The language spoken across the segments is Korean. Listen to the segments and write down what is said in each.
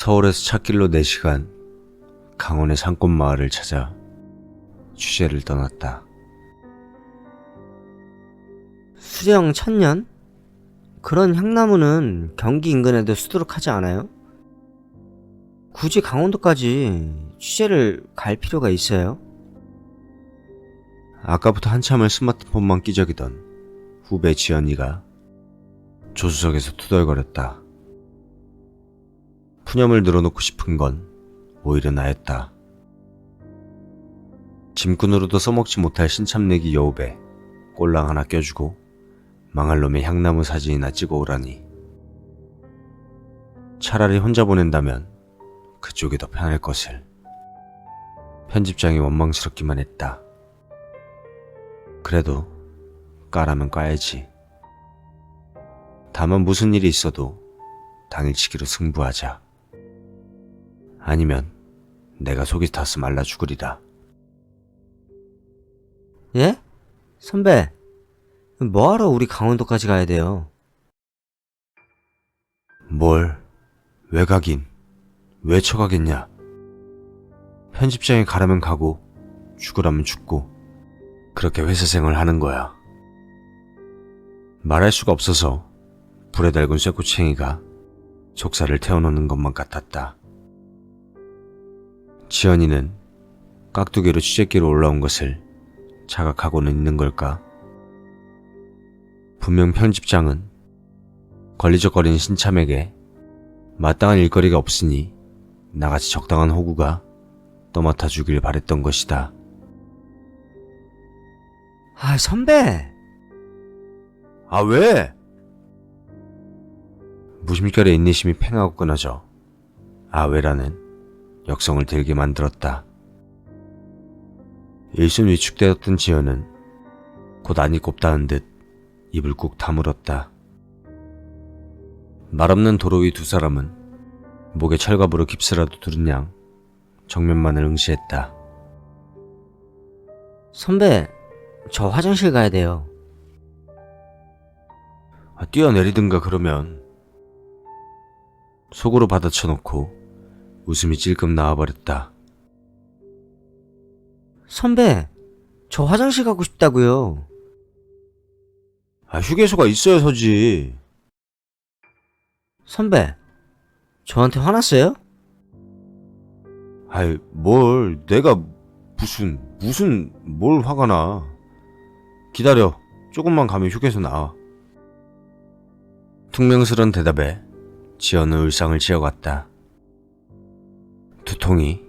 서울에서 찻길로 4시간 강원의 산골 마을을 찾아 취재를 떠났다. 수령 1000년? 그런 향나무는 경기 인근에도 수두룩하지 않아요? 굳이 강원도까지 취재를 갈 필요가 있어요? 아까부터 한참을 스마트폰만 끼적이던 후배 지연이가 조수석에서 투덜거렸다. 푸념을 늘어놓고 싶은 건 오히려 나였다. 짐꾼으로도 써먹지 못할 신참내기 여우배 꼴랑 하나 껴주고 망할 놈의 향나무 사진이나 찍어오라니. 차라리 혼자 보낸다면 그쪽이 더 편할 것을. 편집장이 원망스럽기만 했다. 그래도 까라면 까야지. 다만 무슨 일이 있어도 당일치기로 승부하자. 아니면 내가 속이 타서 말라 죽으리라. 예? 선배, 뭐하러 우리 강원도까지 가야 돼요? 뭘? 왜 가긴? 왜 쳐가겠냐? 편집장이 가라면 가고 죽으라면 죽고 그렇게 회사 생활을 하는 거야. 말할 수가 없어서 불에 달군 쇠꼬챙이가 속살을 태워놓는 것만 같았다. 지연이는 깍두기로 취재기로 올라온 것을 자각하고는 있는 걸까? 분명 편집장은 걸리적거리는 신참에게 마땅한 일거리가 없으니 나같이 적당한 호구가 떠맡아 주길 바랬던 것이다. 아, 선배! 아, 왜? 무심결에 인내심이 팽하고 끊어져 아왜라는 역성을 들게 만들었다. 일순 위축되었던 지연은 곧 안이 곱다는 듯 입을 꾹 다물었다. 말없는 도로 위 두 사람은 목에 철갑으로 깁스라도 두른 양 정면만을 응시했다. 선배, 저 화장실 가야 돼요. 뛰어내리든가 그러면. 속으로 받아쳐놓고 웃음이 찔끔 나와버렸다. 선배, 저 화장실 가고 싶다고요. 휴게소가 있어야 서지. 선배, 저한테 화났어요? 뭘 내가 뭘 화가 나. 기다려. 조금만 가면 휴게소 나와. 퉁명스런 대답에 지연은 울상을 지어갔다. 두통이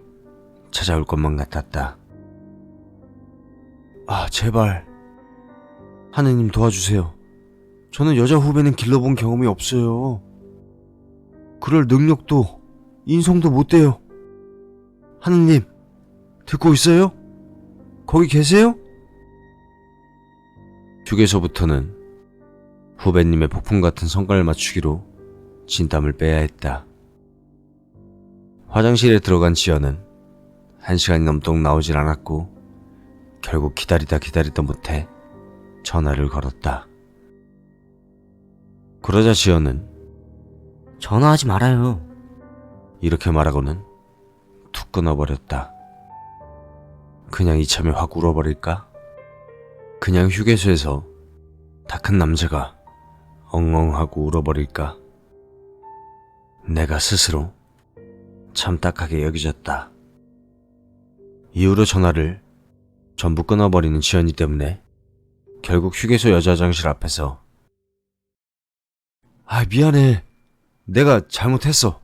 찾아올 것만 같았다. 제발. 하느님 도와주세요. 저는 여자 후배는 길러본 경험이 없어요. 그럴 능력도 인성도 못 돼요. 하느님, 듣고 있어요? 거기 계세요? 휴게소부터는 후배님의 폭풍 같은 성깔을 맞추기로 진땀을 빼야 했다. 화장실에 들어간 지연은 1시간이 넘도록 나오질 않았고 결국 기다리다 못해 전화를 걸었다. 그러자 지연은 전화하지 말아요. 이렇게 말하고는 툭 끊어버렸다. 그냥 이참에 확 울어버릴까? 그냥 휴게소에서 다 큰 남자가 엉엉하고 울어버릴까? 내가 스스로 참 딱하게 여겨졌다. 이후로 전화를 전부 끊어버리는 지연이 때문에 결국 휴게소 여자 화장실 앞에서 미안해. 내가 잘못했어.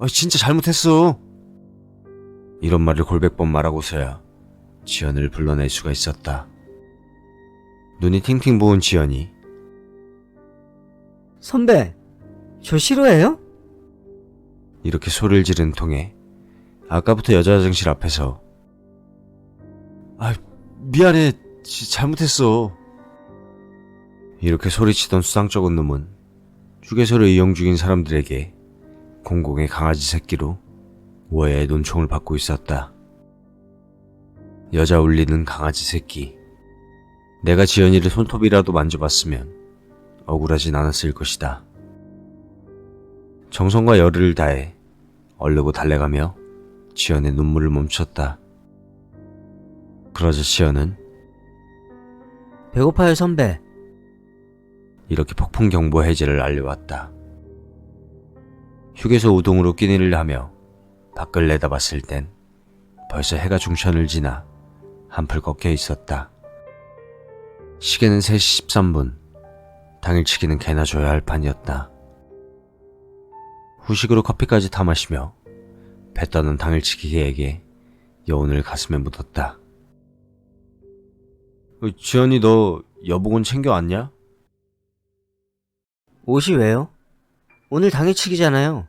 진짜 잘못했어. 이런 말을 골백 번 말하고서야 지연을 불러낼 수가 있었다. 눈이 팅팅 부은 지연이 선배, 저 싫어해요? 이렇게 소리를 지른 통에 아까부터 여자 화장실 앞에서 미안해. 잘못했어. 이렇게 소리치던 수상쩍은 놈은 휴게소를 이용 중인 사람들에게 공공의 강아지 새끼로 오해의 논총을 받고 있었다. 여자 울리는 강아지 새끼. 내가 지연이를 손톱이라도 만져봤으면 억울하진 않았을 것이다. 정성과 열의를 다해 얼르고 달래가며 지연의 눈물을 멈췄다. 그러자 지연은 배고파요, 선배. 이렇게 폭풍 경보 해제를 알려왔다. 휴게소 우동으로 끼니를 하며 밖을 내다봤을 땐 벌써 해가 중천을 지나 한풀 꺾여 있었다. 시계는 3시 13분. 당일치기는 개나 줘야 할 판이었다. 후식으로 커피까지 타 마시며 배 떠는 당일치기에게 여운을 가슴에 묻었다. 지연이 너 여복은 챙겨왔냐? 옷이 왜요? 오늘 당일치기잖아요.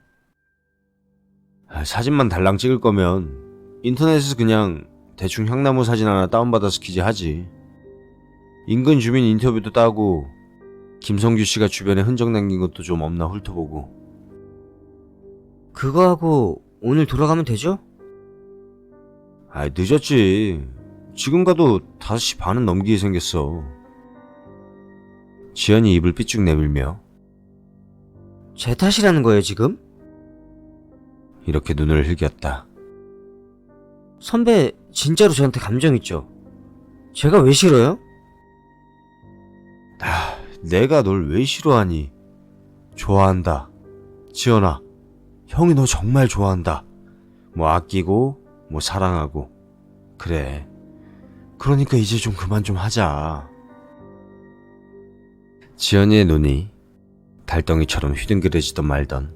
사진만 달랑 찍을 거면 인터넷에서 그냥 대충 향나무 사진 하나 다운받아서 기재하지. 인근 주민 인터뷰도 따고 김성규 씨가 주변에 흔적 남긴 것도 좀 없나 훑어보고. 그거 하고 오늘 돌아가면 되죠? 늦었지. 지금 가도 5시 반은 넘기게 생겼어. 지연이 입을 삐쭉 내밀며 제 탓이라는 거예요, 지금? 이렇게 눈을 흘겼다. 선배 진짜로 저한테 감정 있죠? 제가 왜 싫어요? 내가 널 왜 싫어하니? 좋아한다. 지연아, 형이 너 정말 좋아한다. 뭐 아끼고 뭐 사랑하고. 그래. 그러니까 이제 좀 그만 좀 하자. 지연이의 눈이 달덩이처럼 휘둥그레지던 말던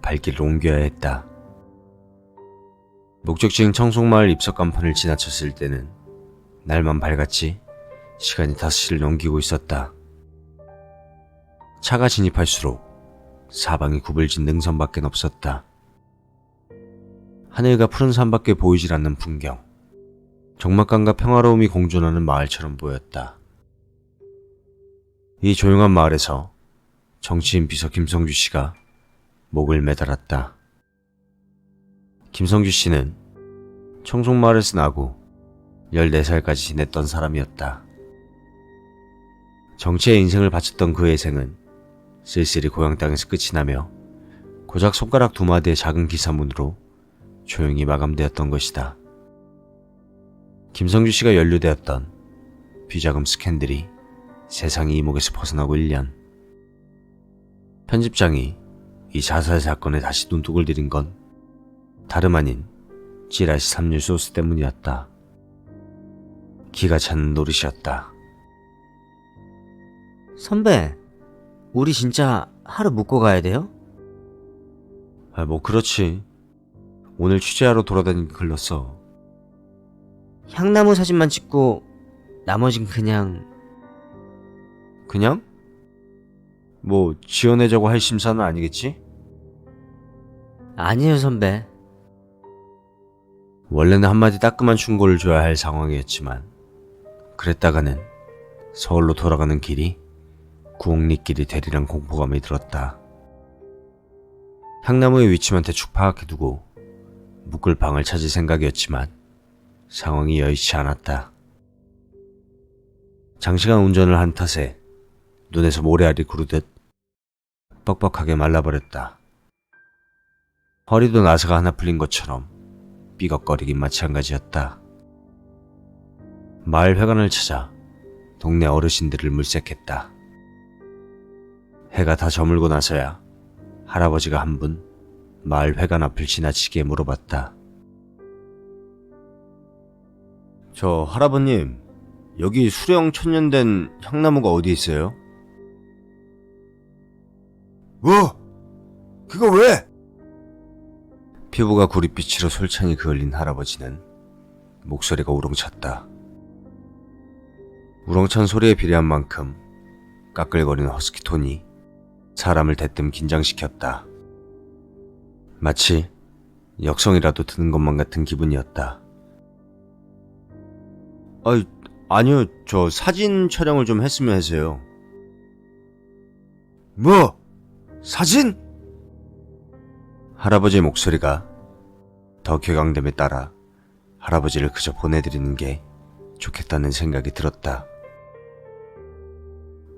발길을 옮겨야 했다. 목적지인 청송마을 입석 간판을 지나쳤을 때는 날만 밝았지 시간이 5시를 넘기고 있었다. 차가 진입할수록 사방이 구불진 능선밖엔 없었다. 하늘과 푸른 산밖에 보이질 않는 풍경. 적막감과 평화로움이 공존하는 마을처럼 보였다. 이 조용한 마을에서 정치인 비서 김성규 씨가 목을 매달았다. 김성규 씨는 청송마을에서 나고 14살까지 지냈던 사람이었다. 정치에 인생을 바쳤던 그의 생은 쓸쓸히 고향 땅에서 끝이 나며 고작 손가락 2마디의 작은 기사문으로 조용히 마감되었던 것이다. 김성규 씨가 연루되었던 비자금 스캔들이 세상이 이목에서 벗어나고 1년. 편집장이 이 자살 사건에 다시 눈독을 들인 건 다름 아닌 찌라시 삼류 소스 때문이었다. 기가 차는 노릇이었다. 선배, 우리 진짜 하루 묵고 가야 돼요? 뭐 그렇지. 오늘 취재하러 돌아다니기 글렀어. 향나무 사진만 찍고 나머진 그냥... 그냥? 뭐 지원해자고 할 심사는 아니겠지? 아니에요, 선배. 원래는 한마디 따끔한 충고를 줘야 할 상황이었지만 그랬다가는 서울로 돌아가는 길이 구옥리길이 되리란 공포감이 들었다. 향나무의 위치만 대충 파악해두고 묵을 방을 찾을 생각이었지만 상황이 여의치 않았다. 장시간 운전을 한 탓에 눈에서 모래알이 구르듯 뻑뻑하게 말라버렸다. 허리도 나사가 하나 풀린 것처럼 삐걱거리긴 마찬가지였다. 마을 회관을 찾아 동네 어르신들을 물색했다. 해가 다 저물고 나서야 할아버지가 한 분 마을 회관 앞을 지나치게 물어봤다. 저 할아버님, 여기 수령 천년된 향나무가 어디 있어요? 뭐? 그거 왜? 피부가 구릿빛으로 솔찬히 그을린 할아버지는 목소리가 우렁찼다. 우렁찬 소리에 비례한 만큼 까끌거리는 허스키 톤이 사람을 대뜸 긴장시켰다. 마치 역성이라도 드는 것만 같은 기분이었다. 아니요, 저 사진 촬영을 좀 했으면 해서요. 뭐? 사진? 할아버지의 목소리가 더 격앙됨에 따라 할아버지를 그저 보내드리는 게 좋겠다는 생각이 들었다.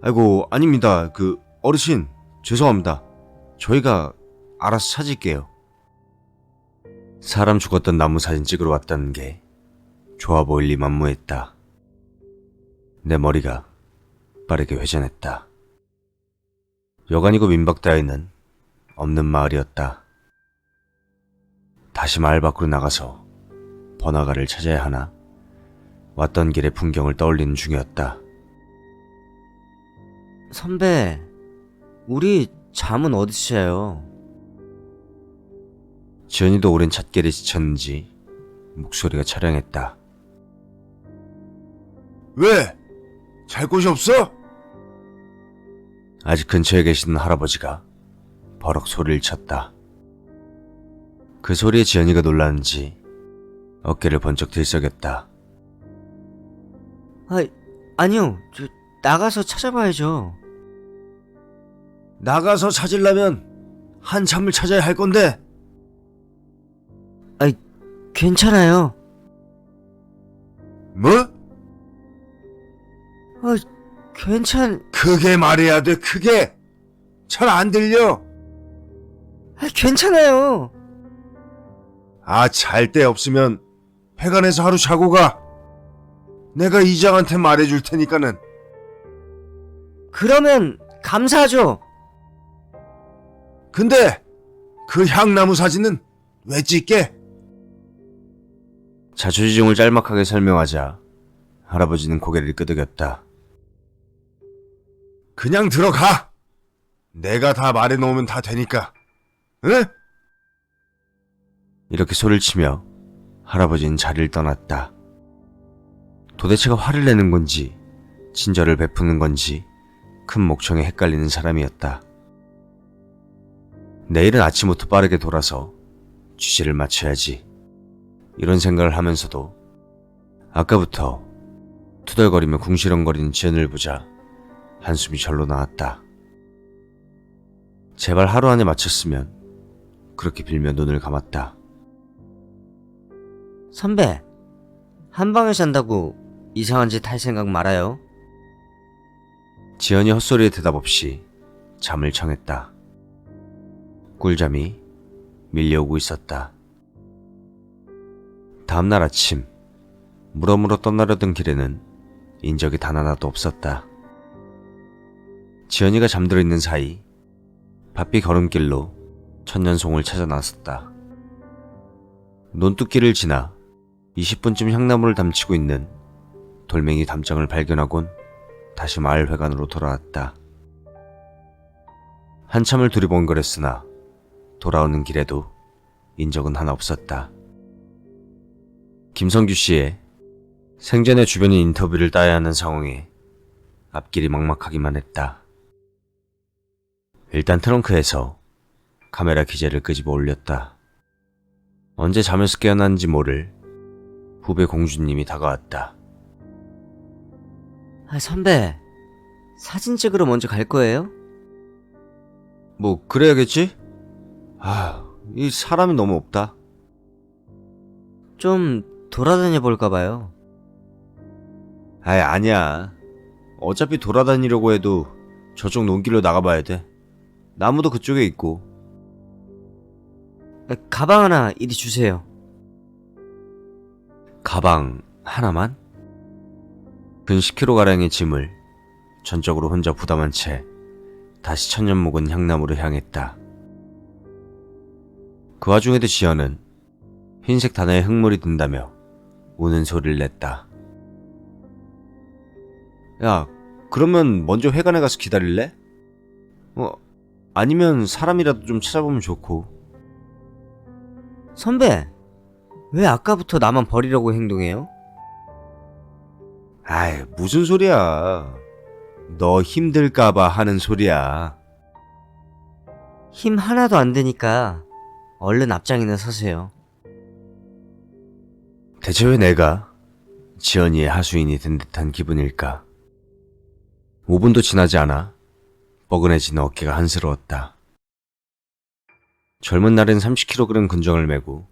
아이고, 아닙니다. 어르신, 죄송합니다. 저희가 알아서 찾을게요. 사람 죽었던 나무 사진 찍으러 왔다는 게 좋아 보일 리 만무했다. 내 머리가 빠르게 회전했다. 여간이고 민박 따위는 없는 마을이었다. 다시 마을 밖으로 나가서 번화가를 찾아야 하나 왔던 길의 풍경을 떠올리는 중이었다. 선배, 우리 잠은 어디서 자요? 지연이도 오랜 찻길에 지쳤는지 목소리가 차량했다. 왜? 잘 곳이 없어? 아직 근처에 계시던 할아버지가 버럭 소리를 쳤다. 그 소리에 지연이가 놀랐는지 어깨를 번쩍 들썩였다. 아니요. 저 나가서 찾아봐야죠. 나가서 찾으려면 한참을 찾아야 할 건데. 괜찮아요. 뭐? 크게 말해야 돼, 크게. 잘 안 들려. 괜찮아요. 잘 데 없으면 회관에서 하루 자고 가. 내가 이장한테 말해줄 테니까는. 그러면 감사하죠. 근데 그 향나무 사진은 왜 찍게? 자초지종을 짤막하게 설명하자 할아버지는 고개를 끄덕였다. 그냥 들어가. 내가 다 말해놓으면 다 되니까. 응? 이렇게 소리를 치며 할아버지는 자리를 떠났다. 도대체가 화를 내는 건지 친절을 베푸는 건지 큰 목청에 헷갈리는 사람이었다. 내일은 아침부터 빠르게 돌아서 취재를 마쳐야지. 이런 생각을 하면서도 아까부터 투덜거리며 궁시렁거리는 지연을 보자 한숨이 절로 나왔다. 제발 하루 안에 마쳤으면 그렇게 빌며 눈을 감았다. 선배, 한 방에 잔다고 이상한 짓 할 생각 말아요. 지연이 헛소리에 대답 없이 잠을 청했다. 꿀잠이 밀려오고 있었다. 다음날 아침 물어물어 떠나려던 길에는 인적이 단 하나도 없었다. 지연이가 잠들어 있는 사이 바삐 걸음길로 천년송을 찾아 나섰다. 논뚝길을 지나 20분쯤 향나무를 담치고 있는 돌멩이 담장을 발견하곤 다시 마을 회관으로 돌아왔다. 한참을 두리번거렸으나 돌아오는 길에도 인적은 하나 없었다. 김성규 씨의 생전의 주변인 인터뷰를 따야 하는 상황에 앞길이 막막하기만 했다. 일단 트렁크에서 카메라 기재를 끄집어 올렸다. 언제 잠에서 깨어났는지 모를 후배 공주님이 다가왔다. 선배, 사진 찍으러 먼저 갈 거예요? 뭐 그래야겠지? 이 사람이 너무 없다. 좀 돌아다녀 볼까봐요. 아니야. 어차피 돌아다니려고 해도 저쪽 논길로 나가봐야 돼. 나무도 그쪽에 있고. 가방 하나 이리 주세요. 가방 하나만? 근 10kg가량의 짐을 전적으로 혼자 부담한 채 다시 천년 묵은 향나무로 향했다. 그 와중에도 지연은 흰색 단어에 흙물이 든다며 우는 소리를 냈다. 야, 그러면 먼저 회관에 가서 기다릴래? 아니면 사람이라도 좀 찾아보면 좋고. 선배, 왜 아까부터 나만 버리려고 행동해요? 무슨 소리야. 너 힘들까봐 하는 소리야. 힘 하나도 안 되니까 얼른 앞장이나 서세요. 대체 왜 내가 지연이의 하수인이 된 듯한 기분일까? 5분도 지나지 않아 뻐근해진 어깨가 한스러웠다. 젊은 날엔 30kg 근정을 메고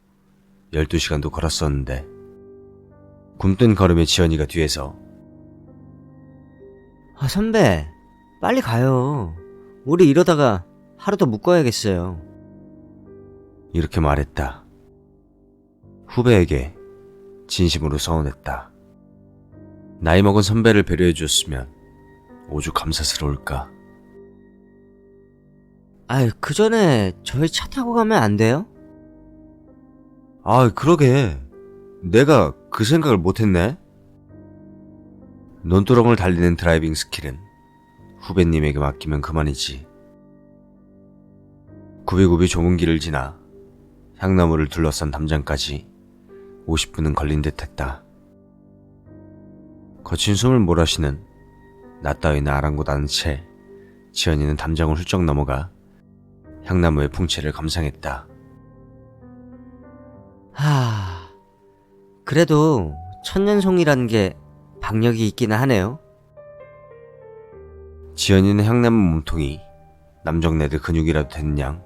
12시간도 걸었었는데 굼뜬 걸음에 지연이가 뒤에서 선배, 빨리 가요. 우리 이러다가 하루 더 묶어야겠어요. 이렇게 말했다. 후배에게 진심으로 서운했다. 나이 먹은 선배를 배려해 줬으면 오죽 감사스러울까. 아유, 그 전에 저희 차 타고 가면 안 돼요? 아, 그러게. 내가 그 생각을 못했네. 논두렁을 달리는 드라이빙 스킬은 후배님에게 맡기면 그만이지. 굽이굽이 좁은 길을 지나 향나무를 둘러싼 담장까지 50분은 걸린 듯했다. 거친 숨을 몰아쉬는 나 따위는 아랑곳 않은 채 지연이는 담장을 훌쩍 넘어가 향나무의 풍채를 감상했다. 그래도 천년송이라는 게 박력이 있기는 하네요. 지연이는 향나무 몸통이 남정네들 근육이라도 되는 양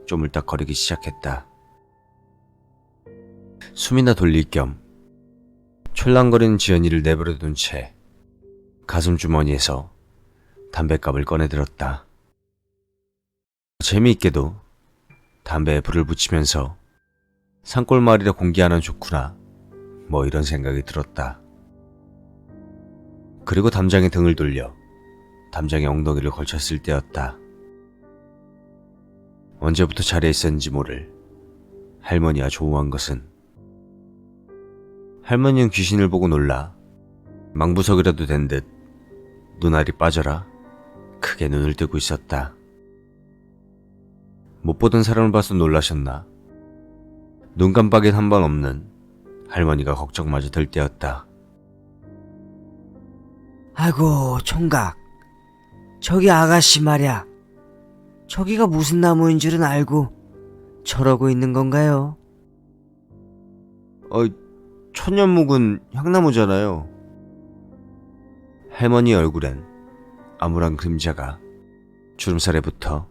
쪼물딱거리기 시작했다. 숨이나 돌릴 겸 촐랑거리는 지연이를 내버려둔 채 가슴 주머니에서 담뱃갑을 꺼내들었다. 재미있게도 담배에 불을 붙이면서 산골마을이라 공기 하나 좋구나 뭐 이런 생각이 들었다. 그리고 담장에 등을 돌려 담장에 엉덩이를 걸쳤을 때였다. 언제부터 자리에 있었는지 모를 할머니와 조우한 것은 할머니는 귀신을 보고 놀라 망부석이라도 된 듯 눈알이 빠져라 크게 눈을 뜨고 있었다. 못 보던 사람을 봐서 놀라셨나. 눈 깜빡인 한 번 없는 할머니가 걱정마저 들 때였다. 아이고, 총각. 저기 아가씨 말야. 저기가 무슨 나무인 줄은 알고 저러고 있는 건가요? 천년묵은 향나무잖아요. 할머니 얼굴엔 암울한 그림자가 주름살에 붙어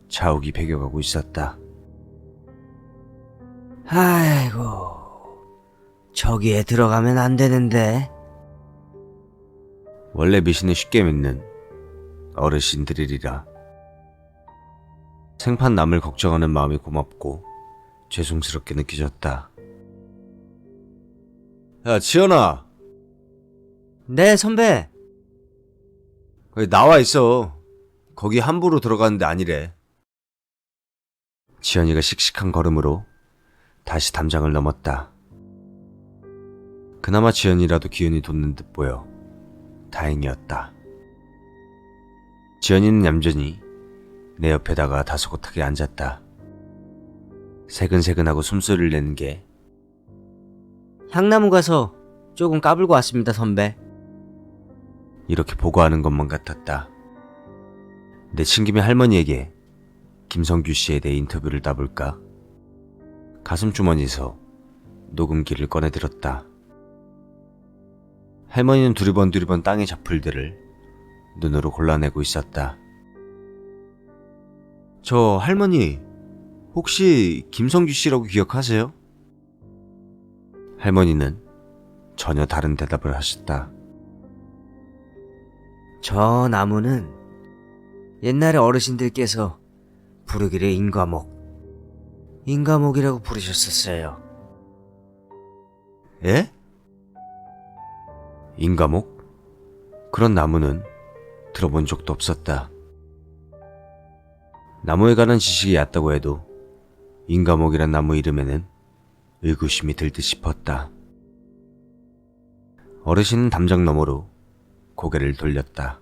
자욱이 배겨가고 있었다. 아이고, 저기에 들어가면 안 되는데. 원래 미신을 쉽게 믿는 어르신들이리라. 생판 남을 걱정하는 마음이 고맙고 죄송스럽게 느껴졌다. 야, 지연아. 네, 선배. 거기 나와 있어. 거기 함부로 들어가는데 아니래. 지연이가 씩씩한 걸음으로 다시 담장을 넘었다. 그나마 지연이라도 기운이 돋는 듯 보여 다행이었다. 지연이는 얌전히 내 옆에다가 다소곳하게 앉았다. 새근새근하고 숨소리를 내는 게 향나무 가서 조금 까불고 왔습니다, 선배. 이렇게 보고하는 것만 같았다. 내 친김에 할머니에게 김성규 씨에 대해 인터뷰를 따볼까? 가슴 주머니에서 녹음기를 꺼내들었다. 할머니는 두리번 땅의 잡풀들을 눈으로 골라내고 있었다. 저 할머니, 혹시 김성규 씨라고 기억하세요? 할머니는 전혀 다른 대답을 하셨다. 저 나무는 옛날에 어르신들께서 부르기를 인과목이라고 부르셨었어요. 예? 인과목? 그런 나무는 들어본 적도 없었다. 나무에 관한 지식이 얕다고 해도 인과목이란 나무 이름에는 의구심이 들 듯 싶었다. 어르신은 담장 너머로 고개를 돌렸다.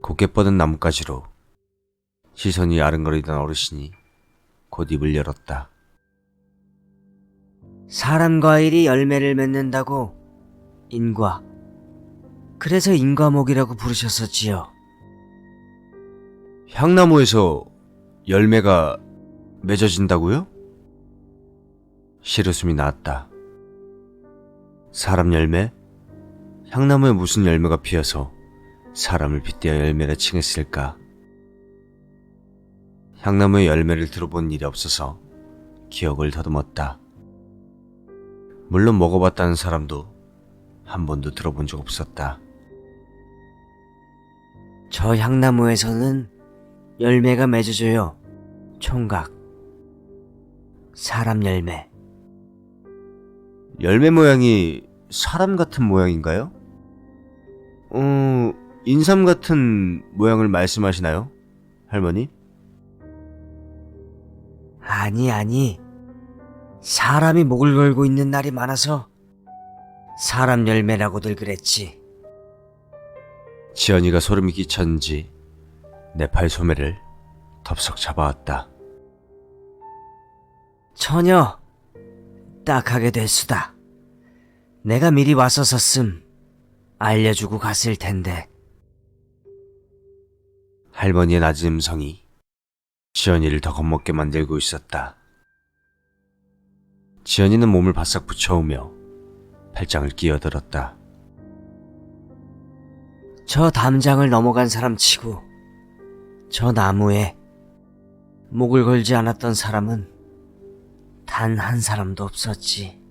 곱게 뻗은 나뭇가지로 시선이 아른거리던 어르신이 곧 입을 열었다. 사람 과일이 열매를 맺는다고 인과. 그래서 인과목이라고 부르셨었지요. 향나무에서 열매가 맺어진다고요? 시르숨이 나왔다. 사람 열매? 향나무에 무슨 열매가 피어서 사람을 빗대어 열매라 칭했을까? 향나무의 열매를 들어본 일이 없어서 기억을 더듬었다. 물론 먹어봤다는 사람도 한 번도 들어본 적 없었다. 저 향나무에서는 열매가 맺어져요. 총각. 사람 열매. 열매 모양이 사람 같은 모양인가요? 인삼 같은 모양을 말씀하시나요? 할머니? 아니. 사람이 목을 걸고 있는 날이 많아서 사람 열매라고들 그랬지. 지연이가 소름이 끼쳤는지 내 팔 소매를 덥석 잡아왔다. 처녀, 딱하게 됐수다. 내가 미리 왔었었음 알려주고 갔을 텐데. 할머니의 낮은 음성이 지연이를 더 겁먹게 만들고 있었다. 지연이는 몸을 바싹 붙여오며 팔짱을 끼어들었다. 저 담장을 넘어간 사람 치고 저 나무에 목을 걸지 않았던 사람은 단 한 사람도 없었지.